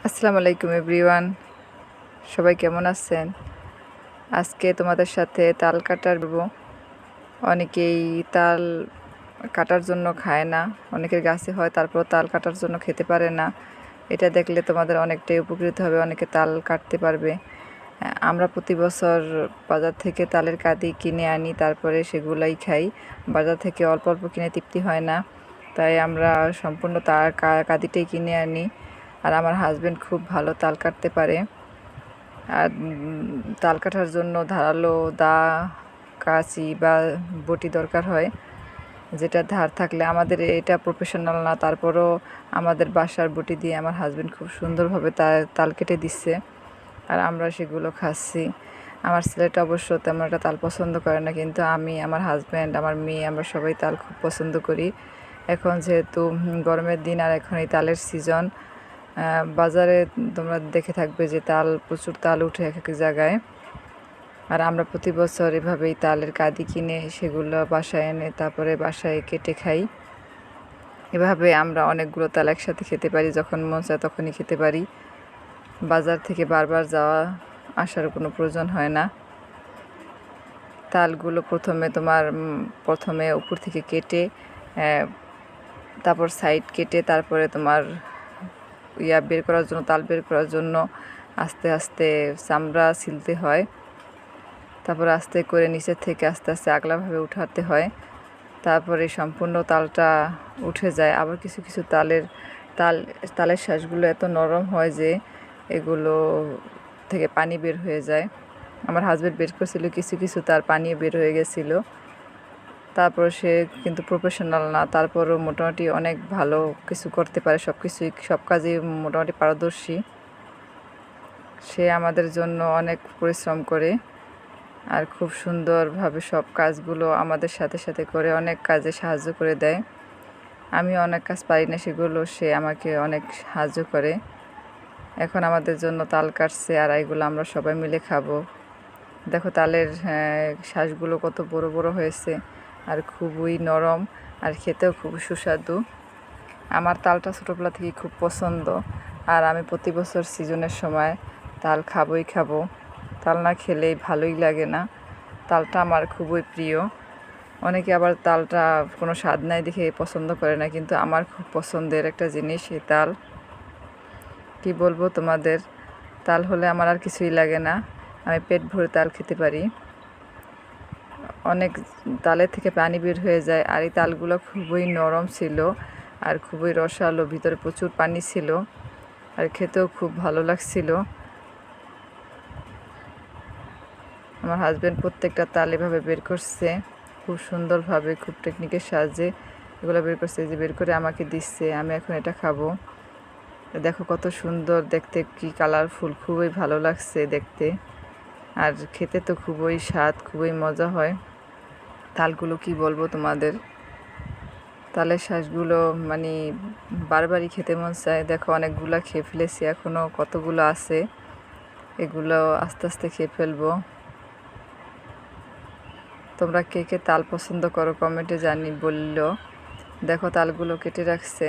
আসসালামু আলাইকুম এভরিওয়ান, সবাই কেমন আছেন? আজকে তোমাদের সাথে তাল কাটার বলবো। অনেকেই তাল কাটার জন্য খায় না, অনেকের গাছে হয় তারপর তাল কাটার জন্য খেতে পারে না। এটা দেখলে তোমাদের অনেকটাই উপকৃত হবে, অনেকে তাল কাটতে পারবে। আমরা প্রতি বছর বাজার থেকে তালের কাঁদি কিনে আনি, তারপরে সেগুলাই খাই। বাজার থেকে অল্প অল্প কিনে তৃপ্তি হয় না, তাই আমরা সম্পূর্ণ তার কাঁদিটাই কিনে আনি। আর আমার হাজব্যান্ড খুব ভালো তাল কাটতে পারে। আর তাল কাটার জন্য ধারালো দা, কাঁচি বা বটি দরকার হয়, যেটা ধার থাকলে আমাদের এটা প্রফেশনাল না, তারপরও আমাদের বাসার বটি দিয়ে আমার হাজব্যান্ড খুব সুন্দরভাবে তাল কেটে দিচ্ছে, আর আমরা সেগুলো খাচ্ছি। আমার ছেলেটা অবশ্য তেমন একটা তাল পছন্দ করে না, কিন্তু আমি, আমার হাজব্যান্ড, আমার মেয়ে, আমরা সবাই তাল খুব পছন্দ করি। এখন যেহেতু গরমের দিন আর এখন এই তালের সিজন, বাজারে তোমরা দেখে থাকবে যে প্রচুর তাল উঠে এক এক জায়গায়। আর আমরা প্রতি বছর এভাবেই তালের কাঁদি কিনে সেগুলো বাসায় এনে তারপরে বাসায় কেটে খাই। এভাবে আমরা অনেকগুলো তাল একসাথে খেতে পারি, যখন মন চায় তখনই খেতে পারি। বাজার থেকে বারবার যাওয়া আসার কোনো প্রয়োজন হয় না। তালগুলো প্রথমে উপর থেকে কেটে, তারপর সাইড কেটে, তারপরে তোমার তাল বের করার জন্য আস্তে আস্তে চামড়া ছিলতে হয়, তারপর আস্তে করে নিচের থেকে আস্তে আস্তে আগলাভাবে উঠাতে হয়, তারপরে সম্পূর্ণ তালটা উঠে যায়। আবার কিছু কিছু তালের শ্বাসগুলো এত নরম হয় যে এগুলো থেকে পানি বের হয়ে যায়। আমার হাজব্যান্ড বের করছিল, কিছু কিছু তার পানি বের হয়ে গেছিলো। তারপর সে কিন্তু প্রফেশনাল না, তারপরও মোটামুটি অনেক ভালো কিছু করতে পারে, সব কাজেই মোটামুটি পারদর্শী। সে আমাদের জন্য অনেক পরিশ্রম করে আর খুব সুন্দরভাবে সব কাজগুলো আমাদের সাথে সাথে করে অনেক কাজে সাহায্য করে দেয়। আমি অনেক কাজ পারি না, সেগুলো সে আমাকে অনেক সাহায্য করে। এখন আমাদের জন্য তাল কাটছে, আর এইগুলো আমরা সবাই মিলে খাবো। দেখো তালের শ্বাসগুলো কত বড় বড় হয়েছে আর খুবই নরম, আর খেতেও খুব সুস্বাদু। আমার তালটা ছোটোবেলা থেকেই খুব পছন্দ, আর আমি প্রতি বছর সিজনের সময় তাল খাবো। তাল না খেলেই ভালোই লাগে না। তালটা আমার খুবই প্রিয়। অনেকে আবার তালটা কোনো স্বাদ নাই দেখে পছন্দ করে না, কিন্তু আমার খুব পছন্দের একটা জিনিস এই তাল। কি বলবো তোমাদের, তাল হলে আমার আর কিছুই লাগে না, আমি পেট ভরে তাল খেতে পারি। অনেক তালের থেকে পানি বের হয়ে যায়, আর এই তালগুলো খুবই নরম ছিল আর খুবই রসালো, ভিতরে প্রচুর পানি ছিল, আর খেতেও খুব ভালো লাগছিল। আমার হাজব্যান্ড প্রত্যেকটা তাল এভাবে বের করছে খুব সুন্দরভাবে, খুব টেকনিকের সাহায্যে এগুলো বের করছে, যে বের করে আমাকে দিচ্ছে। আমি এখন এটা খাবো। দেখো কত সুন্দর দেখতে, কি কালারফুল, খুবই ভালো লাগছে দেখতে, আর খেতে তো খুবই স্বাদ, খুবই মজা হয়। তালগুলো কি বলবো তোমাদের, তালের শ্বাসগুলো মানে বারবারই খেতে মন চায়। দেখো অনেকগুলো খেয়ে ফেলেছি, এখনও কতগুলো আছে, এগুলো আস্তে আস্তে খেয়ে ফেলবো। তোমরা কে কে তাল পছন্দ করো কমেন্টে বললো। দেখো তালগুলো কেটে রাখছে।